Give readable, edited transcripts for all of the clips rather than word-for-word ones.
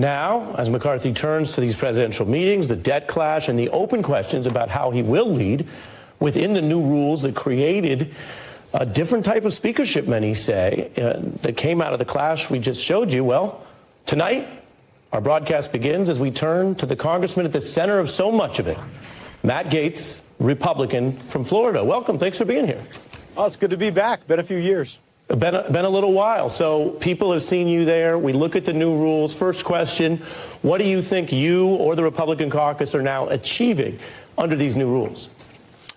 Now, as McCarthy turns to these presidential meetings, the debt clash, and the open questions about how he will lead within the new rules that created a different type of speakership, many say, that came out of the clash we just showed you. Well, tonight, our broadcast begins as we turn to the congressman at the center of so much of it, Matt Gaetz, Republican from Florida. Welcome. Thanks for being here. Oh, it's good to be back. Been a few years. Been a little while. So people have seen you there. We look at the new rules. First question, what do you think you or the Republican caucus are now achieving under these new rules?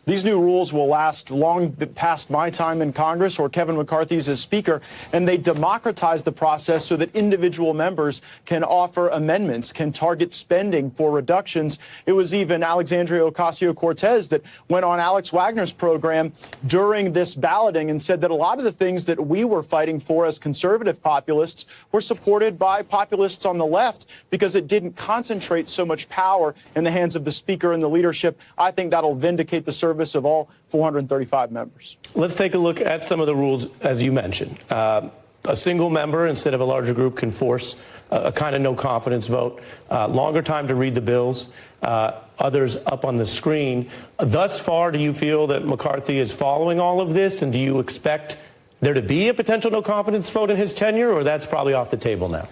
These new rules will last long past my time in Congress or Kevin McCarthy's as Speaker, and they democratize the process so that individual members can offer amendments, can target spending for reductions. It was even Alexandria Ocasio-Cortez that went on Alex Wagner's program during this balloting and said that a lot of the things that we were fighting for as conservative populists were supported by populists on the left because it didn't concentrate so much power in the hands of the Speaker and the leadership. I think that'll vindicate the service of all 435 members. Let's take a look at some of the rules, as you mentioned. A single member instead of a larger group can force a kind of no confidence vote, longer time to read the bills, others up on the screen. Thus far, do you feel that McCarthy is following all of this, and do you expect there to be a potential no confidence vote in his tenure, or that's probably off the table now?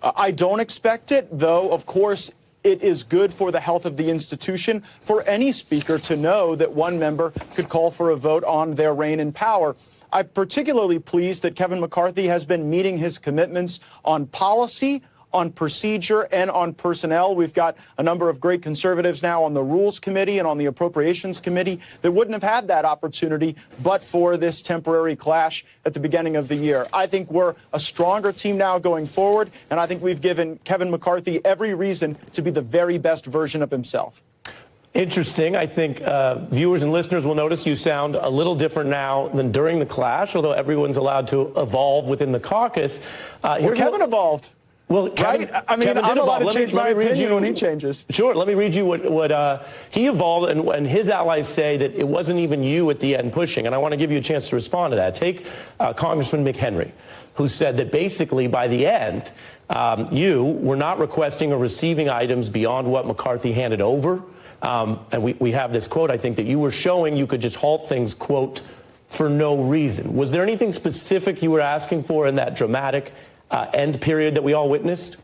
I don't expect it, though, of course. It is good for the health of the institution for any speaker to know that one member could call for a vote on their reign in power. I'm particularly pleased that Kevin McCarthy has been meeting his commitments on policy, on procedure, and on personnel. We've got a number of great conservatives now on the Rules Committee and on the Appropriations Committee that wouldn't have had that opportunity but for this temporary clash at the beginning of the year. I think we're a stronger team now going forward, and I think we've given Kevin McCarthy every reason to be the very best version of himself. Interesting. I think viewers and listeners will notice you sound a little different now than during the clash, although everyone's allowed to evolve within the caucus. Kevin evolved. Well, Kevin, right? I mean, Kevin I'm allowed to change my opinion you, when he changes. Sure. Let me read you what he evolved, and his allies say that it wasn't even you at the end pushing. And I want to give you a chance to respond to that. Take Congressman McHenry, who said that basically by the end, you were not requesting or receiving items beyond what McCarthy handed over. And we have this quote, I think, that you were showing you could just halt things, quote, for no reason. Was there anything specific you were asking for in that dramatic end period that we all witnessed?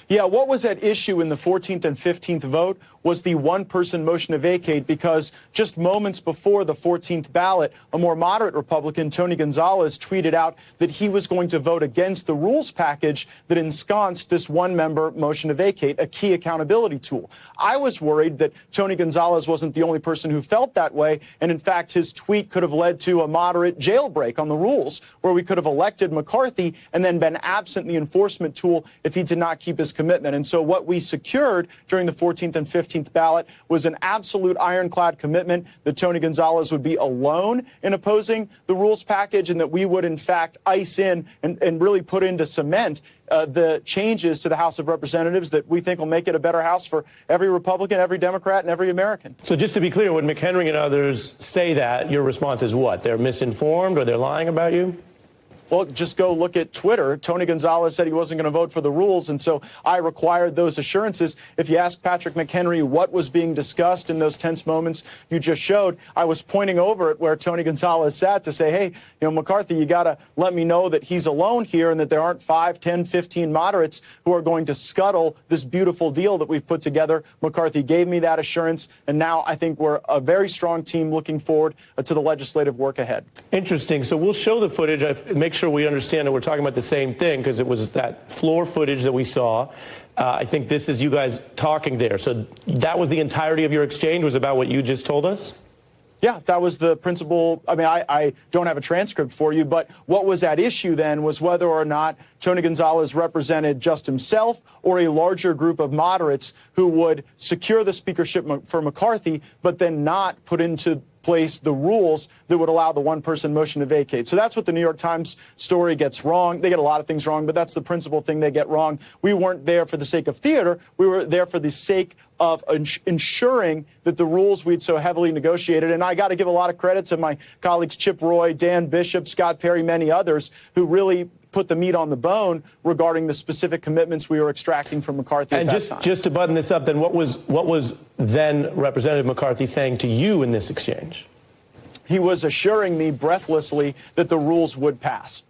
Yeah, what was at issue in the 14th and 15th vote was the one-person motion to vacate because just moments before the 14th ballot, a more moderate Republican, Tony Gonzalez, tweeted out that he was going to vote against the rules package that ensconced this one-member motion to vacate, a key accountability tool. I was worried that Tony Gonzalez wasn't the only person who felt that way, and in fact, his tweet could have led to a moderate jailbreak on the rules, where we could have elected McCarthy and then been absent the enforcement tool if he did not keep his commitment. And so what we secured during the 14th and 15th ballot was an absolute ironclad commitment that Tony Gonzalez would be alone in opposing the rules package and that we would, in fact, ice in and really put into cement the changes to the House of Representatives that we think will make it a better House for every Republican, every Democrat, and every American. So just to be clear, when McHenry and others say that, your response is what? They're misinformed or they're lying about you? Well, just go look at Twitter. Tony Gonzalez said he wasn't going to vote for the rules, and so I required those assurances. If you ask Patrick McHenry what was being discussed in those tense moments you just showed, I was pointing over at where Tony Gonzalez sat to say, hey, McCarthy, you got to let me know that he's alone here and that there aren't 5, 10, 15 moderates who are going to scuttle this beautiful deal that we've put together. McCarthy gave me that assurance, and now I think we're a very strong team looking forward to the legislative work ahead. Interesting. So we'll show the footage. Make sure we understand that we're talking about the same thing because it was that floor footage that we saw. I think this is you guys talking there. So that was the entirety of your exchange was about what you just told us? Yeah, that was the principal. I mean, I don't have a transcript for you, but what was at issue then was whether or not Tony Gonzalez represented just himself or a larger group of moderates who would secure the speakership for McCarthy, but then not put into place the rules that would allow the one-person motion to vacate. So that's what the New York Times story gets wrong. They get a lot of things wrong, but that's the principal thing they get wrong. We weren't there for the sake of theater. We were there for the sake of ensuring that the rules we'd so heavily negotiated, and I got to give a lot of credit to my colleagues Chip Roy, Dan Bishop, Scott Perry, many others who really put the meat on the bone regarding the specific commitments we were extracting from McCarthy at that time. Just to button this up, then what was then Representative McCarthy saying to you in this exchange? He was assuring me breathlessly that the rules would pass.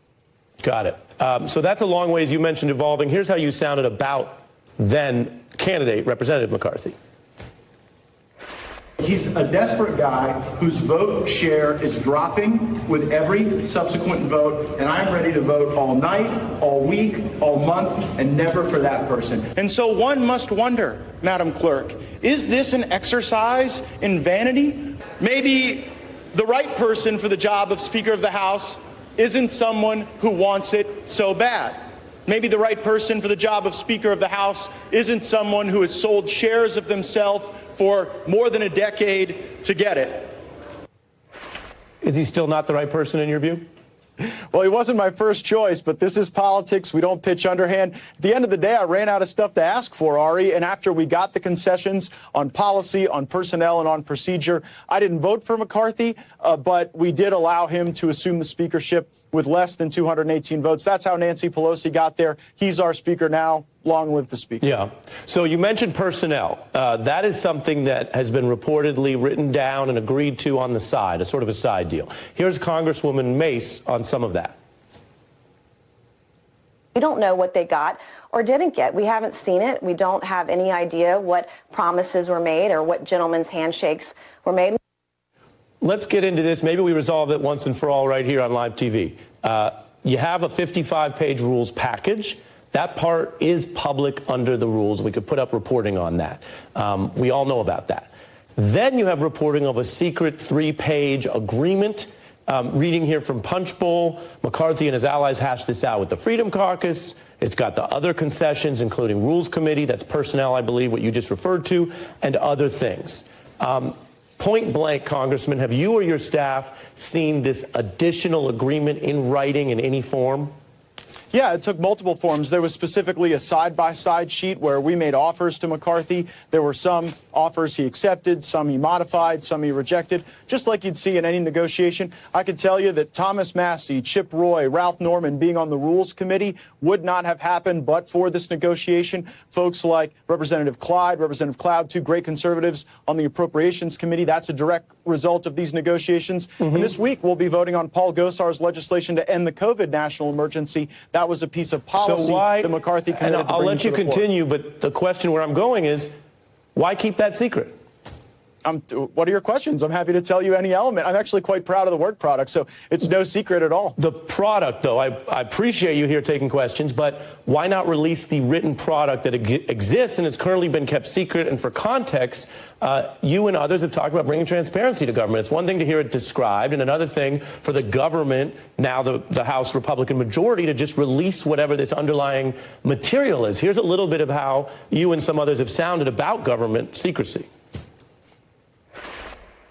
Got it. So that's a long ways. You mentioned evolving. Here's how you sounded about then candidate Representative McCarthy. He's a desperate guy whose vote share is dropping with every subsequent vote, and I'm ready to vote all night, all week, all month, and never for that person. And so one must wonder, Madam Clerk, is this an exercise in vanity? Maybe the right person for the job of Speaker of the House isn't someone who wants it so bad. Maybe the right person for the job of Speaker of the House isn't someone who has sold shares of themselves for more than a decade to get it. Is he still not the right person in your view? Well, he wasn't my first choice, but this is politics. We don't pitch underhand. At the end of the day, I ran out of stuff to ask for, Ari, and after we got the concessions on policy, on personnel, and on procedure, I didn't vote for McCarthy, but we did allow him to assume the speakership with less than 218 votes. That's how Nancy Pelosi got there. He's our speaker now. Long live the speaker. Yeah. So you mentioned personnel. That is something that has been reportedly written down and agreed to on the side, a sort of a side deal. Here's Congresswoman Mace on some of that. We don't know what they got or didn't get. We haven't seen it. We don't have any idea what promises were made or what gentlemen's handshakes were made. Let's get into this. Maybe we resolve it once and for all right here on live TV. You have a 55-page rules package. That part is public under the rules. We could put up reporting on that. We all know about that. Then you have reporting of a secret 3-page agreement. Reading here from Punchbowl, McCarthy and his allies hashed this out with the Freedom Caucus. It's got the other concessions, including Rules Committee, that's personnel, I believe, what you just referred to, and other things. Point blank, Congressman, have you or your staff seen this additional agreement in writing in any form? Yeah, it took multiple forms. There was specifically a side-by-side sheet where we made offers to McCarthy. There were some offers he accepted, some he modified, some he rejected, just like you'd see in any negotiation. I can tell you that Thomas Massie, Chip Roy, Ralph Norman being on the Rules Committee would not have happened but for this negotiation. Folks like Representative Clyde, Representative Cloud, two great conservatives on the Appropriations Committee. That's a direct result of these negotiations. And this week, we'll be voting on Paul Gosar's legislation to end the COVID national emergency. That was a piece of policy that McCarthy committed to I'll bring let you to the floor. continue, but the question where I'm going is, why keep that secret? What are your questions? I'm happy to tell you any element. I'm actually quite proud of the work product, so it's no secret at all. The product, though, I appreciate you here taking questions, but why not release the written product that exists and has currently been kept secret? And for context, you and others have talked about bringing transparency to government. It's one thing to hear it described, and another thing for the government, now the House Republican majority, to just release whatever this underlying material is. Here's a little bit of how you and some others have sounded about government secrecy.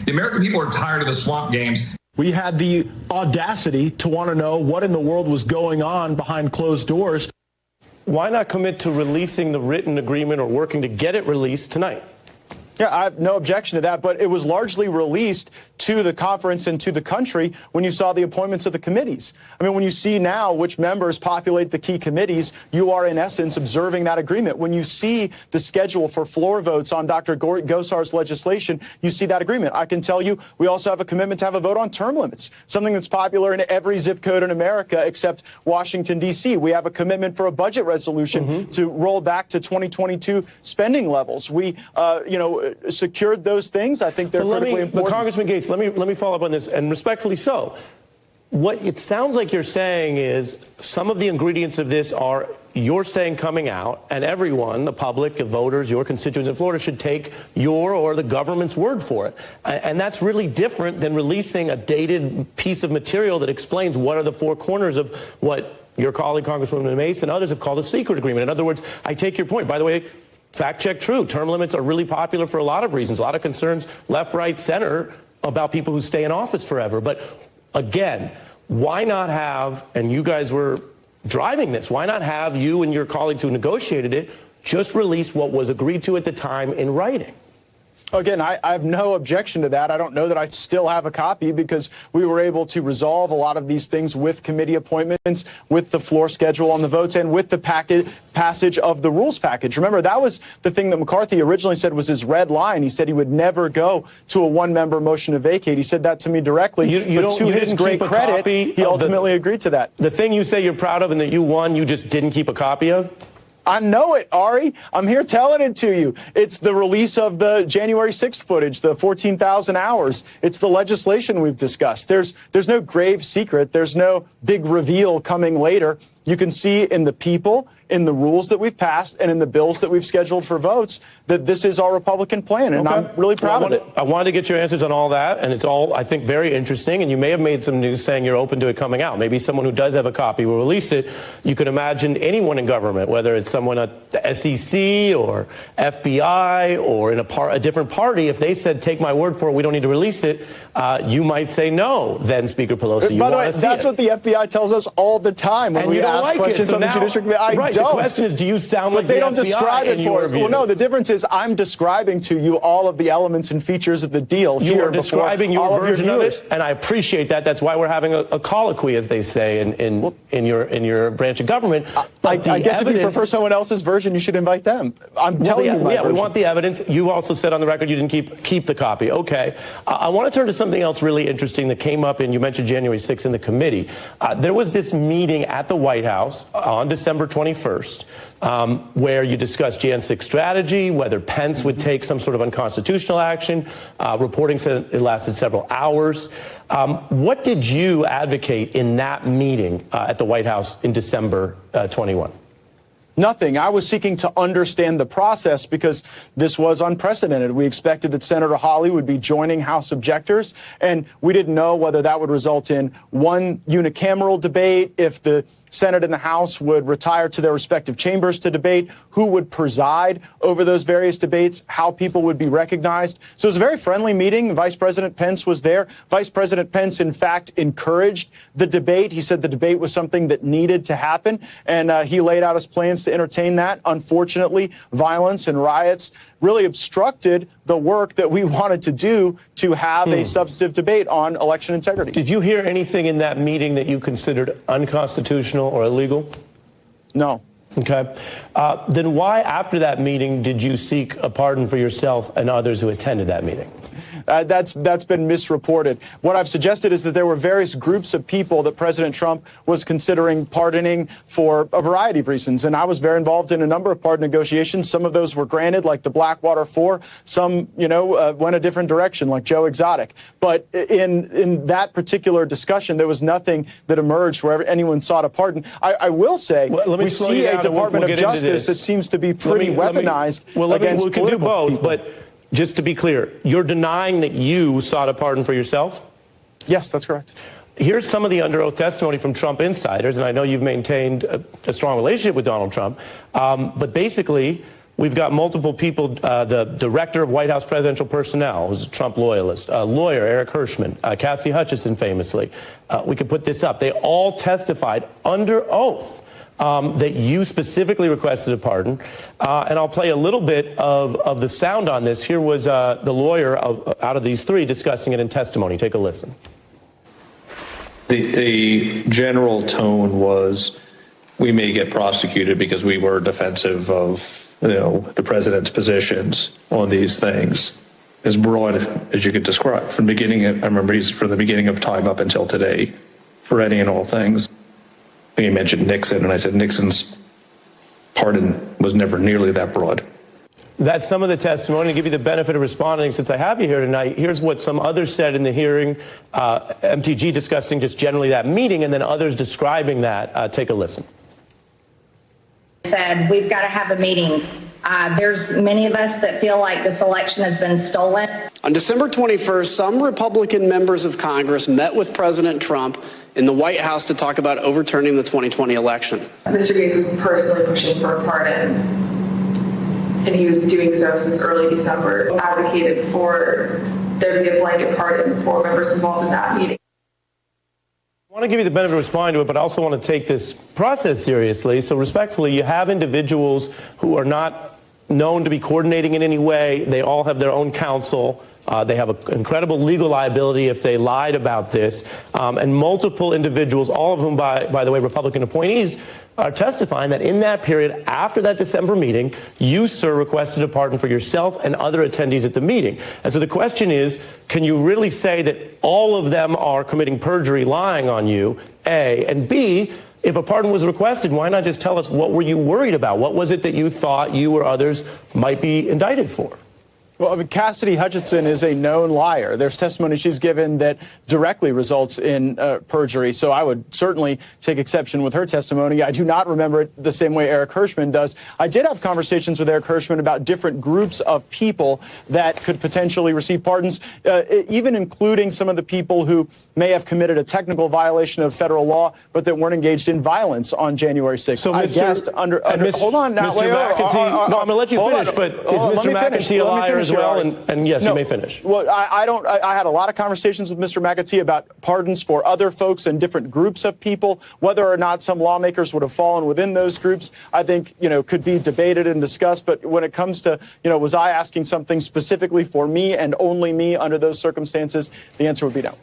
The American people are tired of the swamp games. We had the audacity to want to know what in the world was going on behind closed doors. Why not commit to releasing the written agreement or working to get it released tonight? Yeah, I have no objection to that, but it was largely released to the conference and to the country when you saw the appointments of the committees. I mean, when you see now which members populate the key committees, you are in essence observing that agreement. When you see the schedule for floor votes on Dr. Gosar's legislation, you see that agreement. I can tell you we also have a commitment to have a vote on term limits, something that's popular in every zip code in America except Washington, D.C. We have a commitment for a budget resolution to roll back to 2022 spending levels. We, secured those things. I think they're critically important. But Congressman Gates, let me follow up on this, and respectfully so. What it sounds like you're saying is some of the ingredients of this are you're saying coming out, and everyone, the public, the voters, your constituents in Florida, should take your or the government's word for it. And that's really different than releasing a dated piece of material that explains what are the four corners of what your colleague, Congresswoman Mace, and others have called a secret agreement. In other words, I take your point. By the way, fact check true. Term limits are really popular for a lot of reasons. A lot of concerns, left, right, center, about people who stay in office forever. But again, why not have, and you guys were driving this, why not have you and your colleagues who negotiated it just release what was agreed to at the time in writing? Again, I have no objection to that. I don't know that I still have a copy because we were able to resolve a lot of these things with committee appointments, with the floor schedule on the votes, and with the passage of the rules package. Remember, that was the thing that McCarthy originally said was his red line. He said he would never go to a one-member motion to vacate. He said that to me directly. But to his great credit, he ultimately agreed to that. The thing you say you're proud of and that you won, you just didn't keep a copy of? I know it, Ari. I'm here telling it to you. It's the release of the January 6th footage, the 14,000 hours. It's the legislation we've discussed. There's no grave secret. There's no big reveal coming later. You can see in the people, in the rules that we've passed, and in the bills that we've scheduled for votes that this is our Republican plan, and I'm really proud of it. I wanted to get your answers on all that, and it's all, I think, very interesting, and you may have made some news saying you're open to it coming out. Maybe someone who does have a copy will release it. You can imagine anyone in government, whether it's someone at the SEC or FBI or in a different party, if they said, take my word for it, we don't need to release it, you might say no, then Speaker Pelosi. By the way, that's what the FBI tells us all the time when we ask questions on the Judiciary Committee. I don't. The question is, do you sound like the FBI? But they don't FBI describe it for us. Well, no, the difference is I'm describing to you all of the elements and features of the deal. You are describing your version of it, and I appreciate that. That's why we're having a colloquy, as they say, in your branch of government. I guess if you prefer someone else's version, you should invite them. I'm telling you my version. We want the evidence. You also said on the record you didn't keep the copy. Okay. I want to turn to something else really interesting that came up, and you mentioned January 6th in the committee. There was this meeting at the White House on December 21st where you discussed Jan 6 strategy, whether Pence would take some sort of unconstitutional action. Reporting said it lasted several hours. What did you advocate in that meeting at the White House in December 21? Nothing. I was seeking to understand the process because this was unprecedented. We expected that Senator Hawley would be joining House objectors, and we didn't know whether that would result in one unicameral debate, if the Senate and the House would retire to their respective chambers to debate, who would preside over those various debates, how people would be recognized. So it was a very friendly meeting. Vice President Pence was there. Vice President Pence, in fact, encouraged the debate. He said the debate was something that needed to happen, and he laid out his plans to entertain that. Unfortunately, violence and riots really obstructed the work that we wanted to do to have a substantive debate on election integrity. Did you hear anything in that meeting that you considered unconstitutional or illegal? No. Okay. Then why, after that meeting, did you seek a pardon for yourself and others who attended that meeting? That's been misreported. What I've suggested is that there were various groups of people that President Trump was considering pardoning for a variety of reasons. And I was very involved in a number of pardon negotiations. Some of those were granted, like the Blackwater Four. Some, went a different direction, like Joe Exotic. But in that particular discussion, there was nothing that emerged where anyone sought a pardon. I will say, we see a Department of Justice that seems to be pretty weaponized against we can do both, people. But just to be clear, you're denying that you sought a pardon for yourself? Yes, that's correct. Here's some of the under oath testimony from Trump insiders, and I know you've maintained a strong relationship with Donald Trump, but basically, we've got multiple people, the director of White House presidential personnel, who's a Trump loyalist, lawyer Eric Hirschman, Cassie Hutchinson famously. We could put this up. They all testified under oath that you specifically requested a pardon. And I'll play a little bit of the sound on this. Here was the lawyer out of these three discussing it in testimony. Take a listen. The general tone was we may get prosecuted because we were defensive of the president's positions on these things. As broad as you could describe. From the beginning, I remember he's from the beginning of time up until today, for any and all things. He mentioned Nixon, and I said Nixon's pardon was never nearly that broad. That's some of the testimony. To give you the benefit of responding, since I have you here tonight, here's what some others said in the hearing. MTG discussing just generally that meeting, and then others describing that. Take a listen. Said we've got to have a meeting. There's many of us that feel like this election has been stolen. On December 21st, some Republican members of Congress met with President Trump in the White House to talk about overturning the 2020 election. Mr. Gates was personally pushing for a pardon, and he was doing so since early December, advocated for there to be a blanket pardon for members involved in that meeting. I want to give you the benefit of responding to it, but I also want to take this process seriously. So respectfully, you have individuals who are not known to be coordinating in any way. They all have their own counsel. They have an incredible legal liability if they lied about this. And multiple individuals, all of whom, by the way, Republican appointees, are testifying that in that period, after that December meeting, you, sir, requested a pardon for yourself and other attendees at the meeting. And so the question is, can you really say that all of them are committing perjury, lying on you, A, and B, if a pardon was requested, why not just tell us what were you worried about? What was it that you thought you or others might be indicted for? Well, I mean, Cassidy Hutchinson is a known liar. There's testimony she's given that directly results in perjury. So I would certainly take exception with her testimony. I do not remember it the same way Eric Hirschman does. I did have conversations with Eric Hirschman about different groups of people that could potentially receive pardons, even including some of the people who may have committed a technical violation of federal law, but that weren't engaged in violence on January 6th. So, I guessed under hold on now. Mr. McAtee, no, I'm going to let you finish, but is Mr. McAtee a liar as well? And yes, no, you may finish. Well, I had a lot of conversations with Mr. McAtee about pardons for other folks and different groups of people. Whether or not some lawmakers would have fallen within those groups, I think, could be debated and discussed. But when it comes to, was I asking something specifically for me and only me under those circumstances, the answer would be no.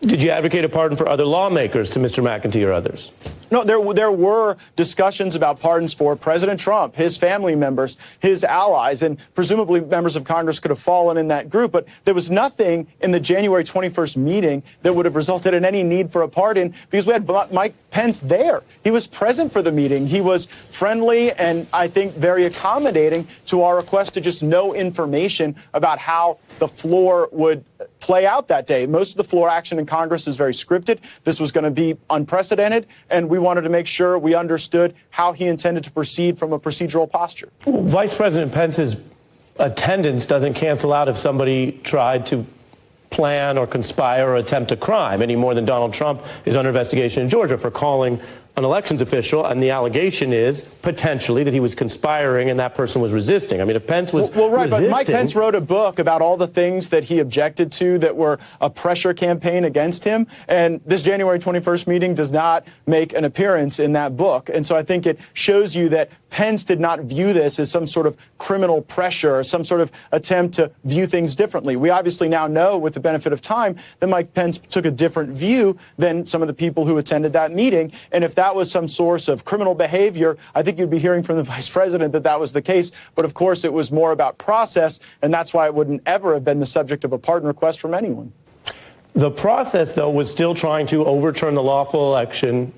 Did you advocate a pardon for other lawmakers to Mr. McAtee or others? No, there were discussions about pardons for President Trump, his family members, his allies, and presumably members of Congress could have fallen in that group. But there was nothing in the January 21st meeting that would have resulted in any need for a pardon because we had Mike Pence there. He was present for the meeting. He was friendly and I think very accommodating to our request to just know information about how the floor would play out that day. Most of the floor action in Congress is very scripted. This was going to be unprecedented, and we wanted to make sure we understood how he intended to proceed from a procedural posture. Well, Vice President Pence's attendance doesn't cancel out if somebody tried to plan or conspire or attempt a crime any more than Donald Trump is under investigation in Georgia for calling an elections official, and the allegation is potentially that he was conspiring and that person was resisting. I mean, if Pence was right, resisting... But Mike Pence wrote a book about all the things that he objected to that were a pressure campaign against him, and this January 21st meeting does not make an appearance in that book. And so I think it shows you that Pence did not view this as some sort of criminal pressure or some sort of attempt to view things differently. We obviously now know, with the benefit of time, that Mike Pence took a different view than some of the people who attended that meeting, and if that was some source of criminal behavior, I think you'd be hearing from the vice president that that was the case. But of course, it was more about process, and that's why it wouldn't ever have been the subject of a pardon request from anyone. The process, though, was still trying to overturn the lawful election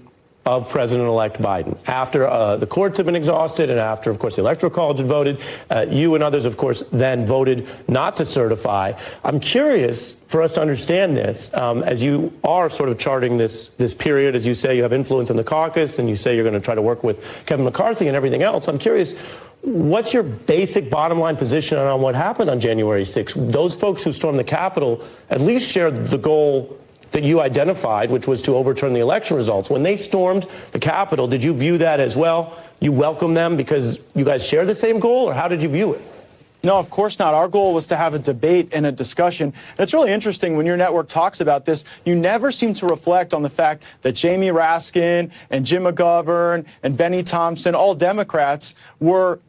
of President-elect Biden. After the courts have been exhausted and after, of course, the Electoral College had voted, you and others, of course, then voted not to certify. I'm curious for us to understand this, as you are sort of charting this period, as you say, you have influence in the caucus and you say you're going to try to work with Kevin McCarthy and everything else. I'm curious, what's your basic bottom line position on what happened on January 6th? Those folks who stormed the Capitol at least shared the goal that you identified, which was to overturn the election results. When they stormed the Capitol, did you view that as well? You welcome them because you guys share the same goal, or how did you view it? No, of course not. Our goal was to have a debate and a discussion. And it's really interesting when your network talks about this, you never seem to reflect on the fact that Jamie Raskin and Jim McGovern and Benny Thompson, all Democrats, were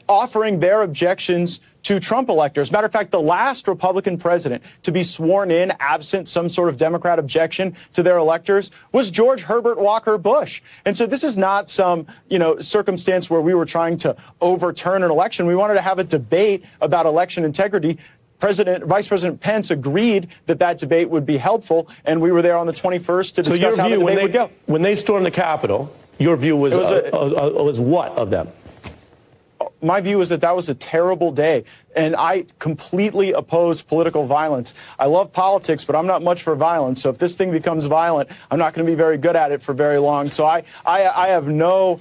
offering their objections to Trump electors. Matter of fact, the last Republican president to be sworn in absent some sort of Democrat objection to their electors was George Herbert Walker Bush. And so this is not some, circumstance where we were trying to overturn an election. We wanted to have a debate about election integrity. Vice President Pence agreed that debate would be helpful, and we were there on the 21st to discuss how the debate would go. When they stormed the Capitol, your view was what of them? My view is that was a terrible day, and I completely oppose political violence. I love politics, but I'm not much for violence. So if this thing becomes violent, I'm not going to be very good at it for very long. So I have no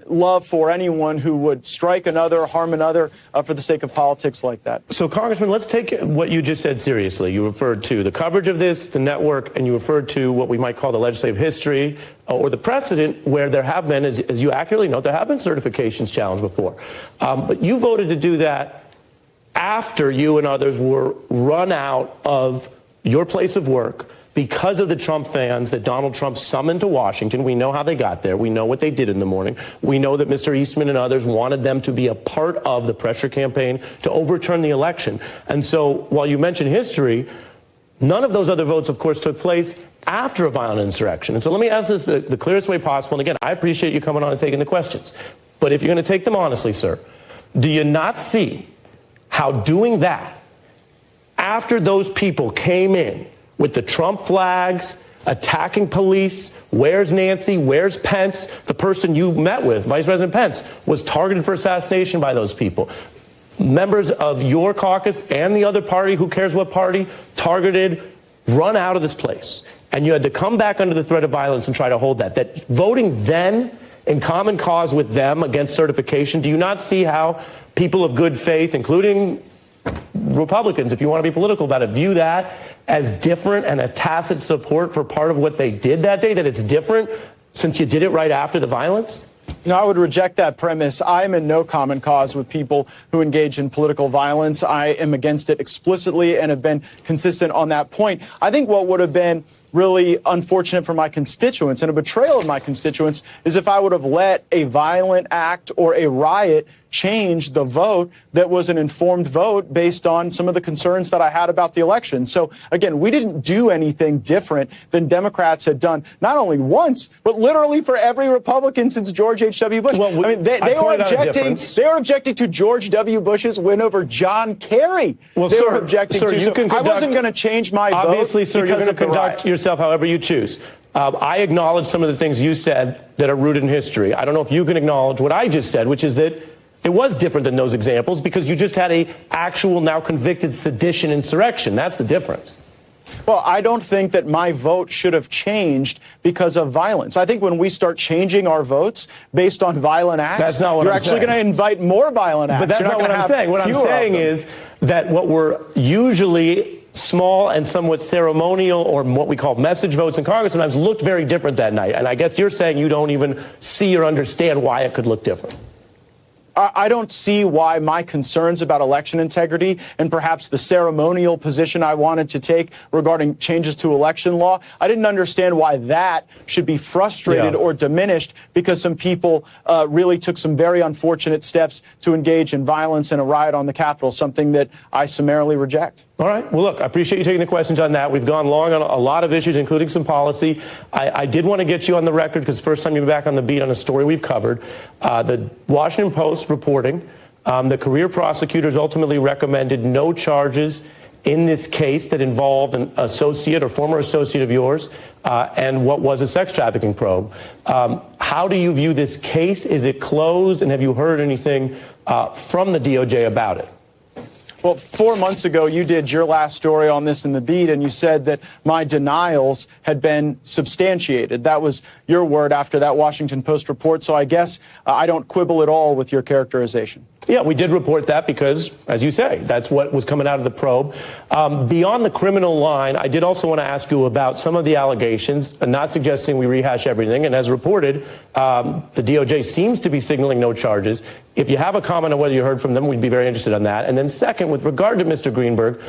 love for anyone who would strike another, harm another for the sake of politics like that. So, Congressman, let's take what you just said seriously. You referred to the coverage of this, the network, and you referred to what we might call the legislative history or the precedent where there have been, as you accurately note, there have been certifications challenged before. But you voted to do that after you and others were run out of your place of work because of the Trump fans that Donald Trump summoned to Washington. We know how they got there. We know what they did in the morning. We know that Mr. Eastman and others wanted them to be a part of the pressure campaign to overturn the election. And so while you mentioned history, none of those other votes, of course, took place after a violent insurrection. And so let me ask this the clearest way possible. And again, I appreciate you coming on and taking the questions. But if you're going to take them honestly, sir, do you not see how doing that after those people came in with the Trump flags, attacking police, where's Nancy, where's Pence, the person you met with, Vice President Pence, was targeted for assassination by those people. Members of your caucus and the other party, who cares what party, targeted, run out of this place. And you had to come back under the threat of violence and try to hold that. That voting then in common cause with them against certification, do you not see how people of good faith, including Republicans, if you want to be political about it, view that as different and a tacit support for part of what they did that day, that it's different since you did it right after the violence? No, I would reject that premise. I am in no common cause with people who engage in political violence. I am against it explicitly and have been consistent on that point. I think what would have been really unfortunate for my constituents and a betrayal of my constituents is if I would have let a violent act or a riot change the vote that was an informed vote based on some of the concerns that I had about the election. So, again, we didn't do anything different than Democrats had done, not only once, but literally for every Republican since George H.W. Bush. Well, I mean, they were objecting to George W. Bush's win over John Kerry. Well, they were objecting to. So I wasn't going to change my vote. Obviously, sir, you're going to conduct yourself however you choose. I acknowledge some of the things you said that are rooted in history. I don't know if you can acknowledge what I just said, which is that it was different than those examples because you just had a actual now convicted sedition insurrection. That's the difference. Well, I don't think that my vote should have changed because of violence. I think when we start changing our votes based on violent acts, that's not what you're I'm actually saying. going to invite more violent acts. But that's not what I'm saying. What I'm saying is that what were usually small and somewhat ceremonial or what we call message votes in Congress sometimes looked very different that night. And I guess you're saying you don't even see or understand why it could look different. I don't see why my concerns about election integrity and perhaps the ceremonial position I wanted to take regarding changes to election law, I didn't understand why that should be frustrated or diminished because some people really took some very unfortunate steps to engage in violence and a riot on the Capitol, something that I summarily reject. All right. Well, look, I appreciate you taking the questions on that. We've gone long on a lot of issues, including some policy. I did want to get you on the record because first time you've been back on the beat on a story we've covered. The Washington Post reporting the career prosecutors ultimately recommended no charges in this case that involved an associate or former associate of yours and what was a sex trafficking probe. How do you view this case? Is it closed? And have you heard anything from the DOJ about it? Well, 4 months ago, you did your last story on this in the beat, and you said that my denials had been substantiated. That was your word after that Washington Post report, so I guess I don't quibble at all with your characterization. Yeah, we did report that because, as you say, that's what was coming out of the probe. Beyond the criminal line, I did also want to ask you about some of the allegations, not suggesting we rehash everything. And as reported, the DOJ seems to be signaling no charges. If you have a comment on whether you heard from them, we'd be very interested on that. And then second, with regard to Mr. Greenberg,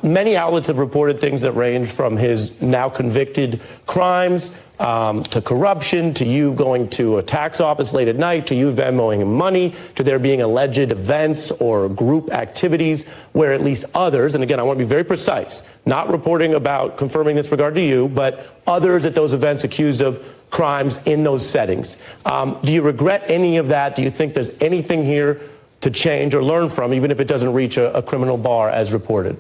many outlets have reported things that range from his now convicted crimes to corruption, to you going to a tax office late at night, to you Venmoing him money, to there being alleged events or group activities where at least others, and again, I want to be very precise, not reporting about confirming this regard to you, but others at those events accused of crimes in those settings. Do you regret any of that? Do you think there's anything here to change or learn from, even if it doesn't reach a criminal bar as reported?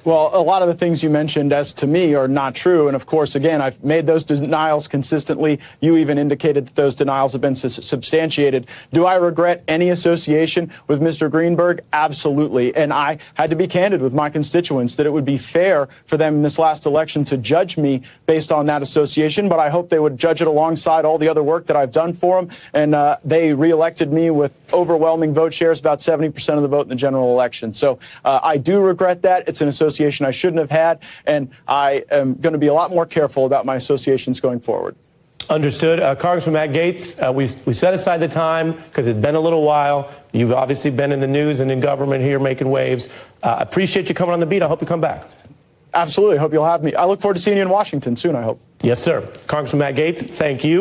Well, a lot of the things you mentioned as to me are not true. And of course, again, I've made those denials consistently. You even indicated that those denials have been substantiated. Do I regret any association with Mr. Greenberg? Absolutely. And I had to be candid with my constituents that it would be fair for them in this last election to judge me based on that association. But I hope they would judge it alongside all the other work that I've done for them. And they reelected me with overwhelming vote shares, about 70% of the vote in the general election. So I do regret that. It's an association I shouldn't have had, and I am going to be a lot more careful about my associations going forward. Understood. Congressman Matt Gaetz, we set aside the time because it's been a little while. You've obviously been in the news and in government here making waves. Appreciate you coming on the beat. I hope you come back. Absolutely. Hope you'll have me. I look forward to seeing you in Washington soon, I hope. Yes, sir. Congressman Matt Gaetz, thank you.